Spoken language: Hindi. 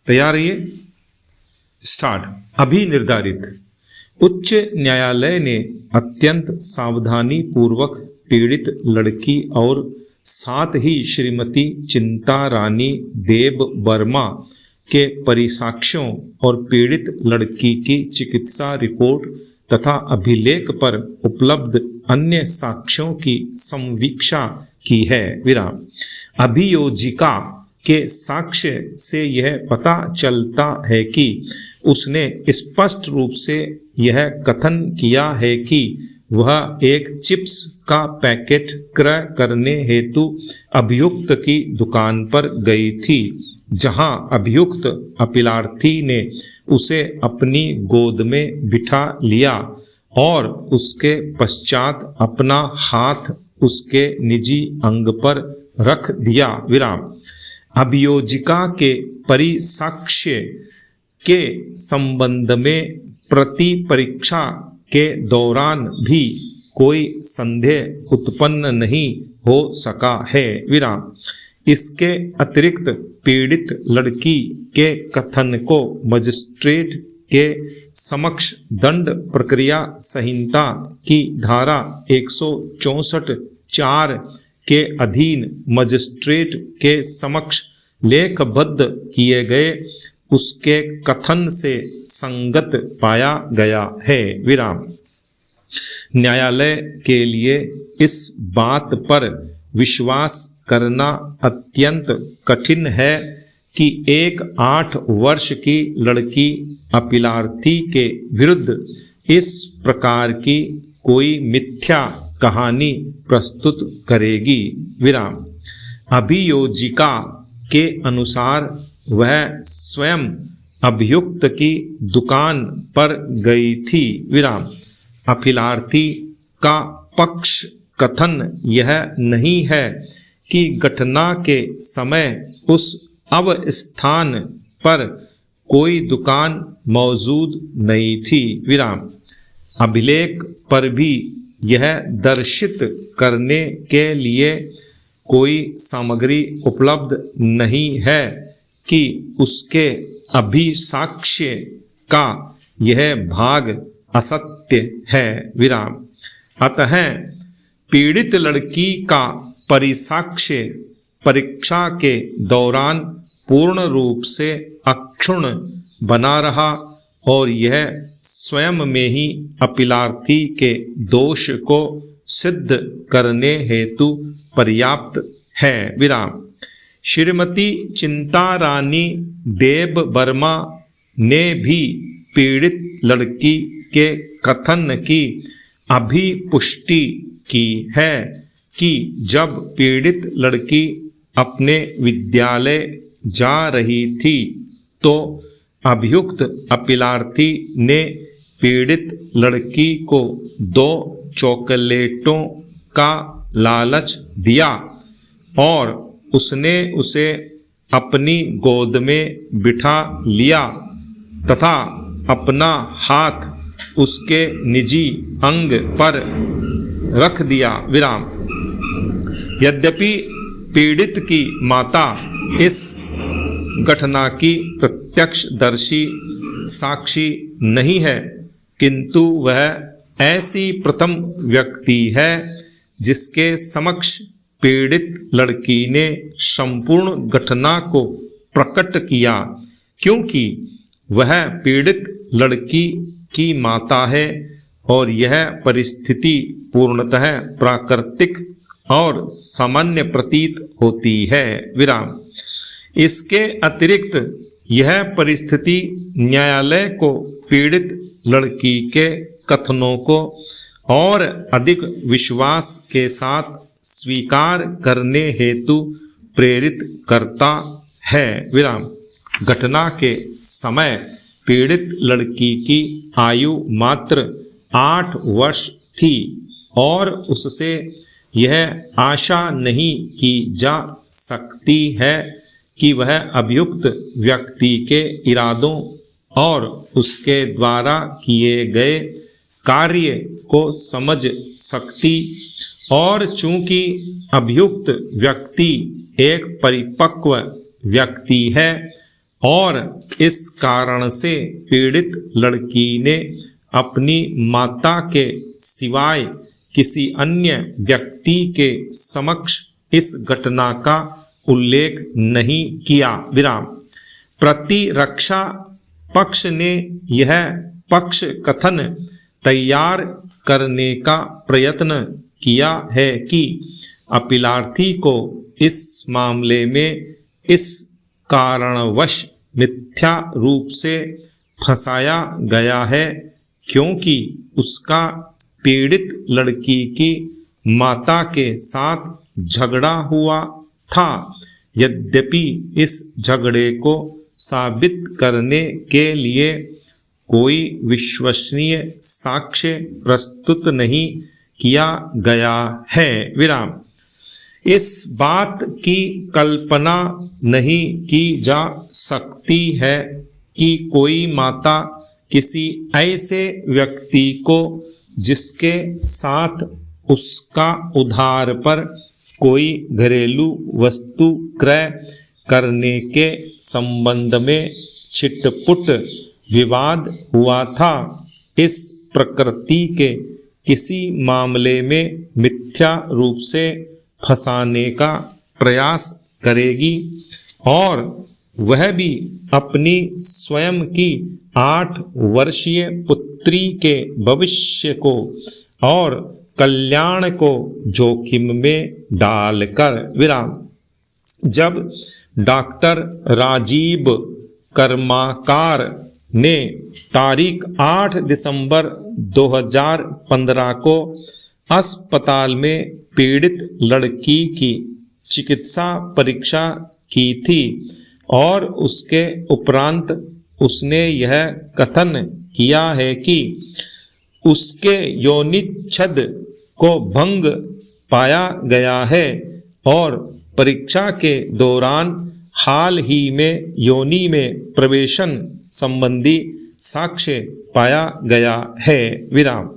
तैयार रहिए। स्टार्ट। अभी निर्धारित। उच्च न्यायालय ने अत्यंत सावधानी पूर्वक पीड़ित लड़की और साथ ही श्रीमती चिंतारानी देब वर्मा के परिसाक्ष्यों और पीड़ित लड़की की चिकित्सा रिपोर्ट तथा अभिलेख पर उपलब्ध अन्य साक्ष्यों की संवीक्षा की है। विराम। अभियोजिका के साक्ष्य से यह पता चलता है कि उसने स्पष्ट रूप से यह कथन किया है कि वह एक चिप्स का पैकेट क्रय करने हेतु अभियुक्त की दुकान पर गई थी, जहां अभियुक्त अपीलार्थी ने उसे अपनी गोद में बिठा लिया और उसके पश्चात अपना हाथ उसके निजी अंग पर रख दिया। विराम। अभियोजिका के परिसाक्ष्य के संबंध में प्रति परीक्षा के दौरान भी कोई संदेह उत्पन्न नहीं हो सका है। विराम। इसके अतिरिक्त पीड़ित लड़की के कथन को मजिस्ट्रेट के समक्ष दंड प्रक्रिया संहिता की धारा 164(4) के अधीन मजिस्ट्रेट के समक्ष लेखबद्ध किए गए उसके कथन से संगत पाया गया है। विराम। न्यायालय के लिए इस बात पर विश्वास करना अत्यंत कठिन है कि एक 8 वर्ष की लड़की अपीलार्थी के विरुद्ध इस प्रकार की कोई मिथ्या कहानी प्रस्तुत करेगी। विराम। अभियोजिका के अनुसार वह स्वयं अभियुक्त की दुकान पर गई थी। विराम। अपीलार्थी का पक्ष कथन यह नहीं है कि घटना के समय उस अवस्थान पर कोई दुकान मौजूद नहीं थी। विराम। अभिलेख पर भी यह दर्शित करने के लिए कोई सामग्री उपलब्ध नहीं है कि उसके अभिसाक्ष्य का यह भाग असत्य है। विराम। अतः पीड़ित लड़की का परिसाक्ष्य परीक्षा के दौरान पूर्ण रूप से अक्षुण्ण बना रहा और यह स्वयं में ही अपीलार्थी के दोष को सिद्ध करने हेतु पर्याप्त है। विराम। श्रीमती चिंतारानी देब वर्मा ने भी पीड़ित लड़की के कथन की अभिपुष्टि की है कि जब पीड़ित लड़की अपने विद्यालय जा रही थी तो अभियुक्त अपीलार्थी ने पीड़ित लड़की को 2 चॉकलेटों का लालच दिया और उसने उसे अपनी गोद में बिठा लिया तथा अपना हाथ उसके निजी अंग पर रख दिया। विराम। यद्यपि पीड़ित की माता इस घटना की प्रत्यक्षदर्शी साक्षी नहीं है, किंतु वह ऐसी प्रथम व्यक्ति है जिसके समक्ष पीड़ित लड़की ने संपूर्ण घटना को प्रकट किया, क्योंकि वह पीड़ित लड़की की माता है और यह परिस्थिति पूर्णतः प्राकृतिक और सामान्य प्रतीत होती है। विराम। इसके अतिरिक्त यह परिस्थिति न्यायालय को पीड़ित लड़की के कथनों को और अधिक विश्वास के साथ स्वीकार करने हेतु प्रेरित करता है। विराम। घटना के समय पीड़ित लड़की की आयु मात्र 8 वर्ष थी और उससे यह आशा नहीं की जा सकती है कि वह अभियुक्त व्यक्ति के इरादों और उसके द्वारा किए गए कार्य को समझ सकती, और चूंकि अभियुक्त व्यक्ति एक परिपक्व व्यक्ति है और इस कारण से पीड़ित लड़की ने अपनी माता के सिवाय किसी अन्य व्यक्ति के समक्ष इस घटना का उल्लेख नहीं किया। विराम। प्रतिरक्षा पक्ष ने यह पक्ष कथन तैयार करने का प्रयत्न किया है कि अपीलार्थी को इस मामले में इस कारणवश मिथ्या रूप से फंसाया गया है क्योंकि उसका पीड़ित लड़की की माता के साथ झगड़ा हुआ था। यद्यपि इस झगड़े को साबित करने के लिए कोई विश्वसनीय साक्ष्य प्रस्तुत नहीं किया गया है। विराम। इस बात की कल्पना नहीं की जा सकती है कि कोई माता किसी ऐसे व्यक्ति को जिसके साथ उसका उधार पर कोई घरेलू वस्तु क्रय करने के संबंध में छिटपुट विवाद हुआ था, इस प्रकृति के किसी मामले में मिथ्या रूप से फंसाने का प्रयास करेगी और वह भी अपनी स्वयं की 8 वर्षीय पुत्री के भविष्य को और कल्याण को जोखिम में डालकर। विराम। जब डॉक्टर राजीव कर्माकार ने तारीख 8 दिसंबर 2015 को अस्पताल में पीड़ित लड़की की चिकित्सा परीक्षा की थी और उसके उपरांत उसने यह कथन किया है कि उसके योनिच्छद को भंग पाया गया है और परीक्षा के दौरान हाल ही में योनि में प्रवेशन संबंधी साक्ष्य पाया गया है। विराम।